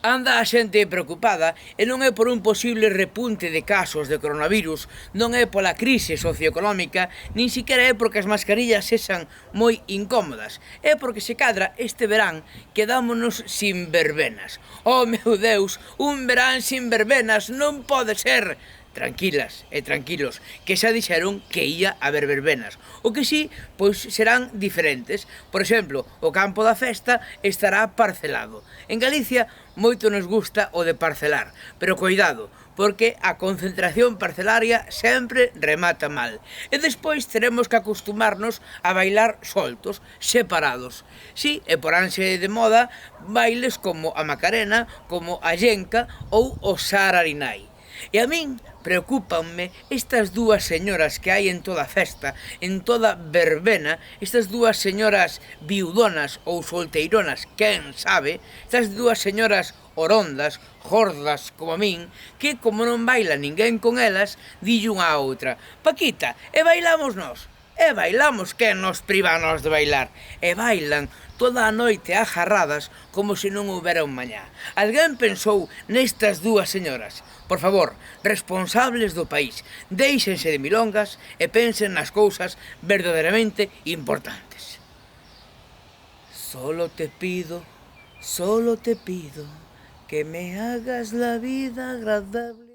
Anda a xente preocupada e non é por un posible repunte de casos de coronavirus, non é pola crise socioeconómica, nin siquiera é porque as mascarillas sexan moi incómodas, é porque se cadra este verán quedámonos sin verbenas. Oh meu Deus, un verán sin verbenas non pode ser! Tranquilas e tranquilos, que xa dixeron que ia haber verbenas. O que sí, pois serán diferentes. Por exemplo, o campo da festa estará parcelado. En Galicia moito nos gusta o de parcelar, pero coidado, porque a concentración parcelaria sempre remata mal. E despois teremos que acostumarnos a bailar soltos, separados. Si, e poránse de moda bailes como a Macarena, como a Llenca ou o Sararinai. E a min preocúpanme estas dúas señoras que hai en toda festa, en toda verbena, estas dúas señoras viudonas ou solteironas, quen sabe, estas dúas señoras orondas, gordas como a min, que como non baila ninguén con elas, dille unha a outra: Paquita, e bailamos nós? E bailamos, que nos privanos de bailar. E bailan toda a noite agarradas como se non houbera un mañá. Alguén pensou nestas dúas señoras? Por favor, responsables do país, déixense de milongas e pensen nas cousas verdadeiramente importantes. Solo te pido que me hagas la vida agradable.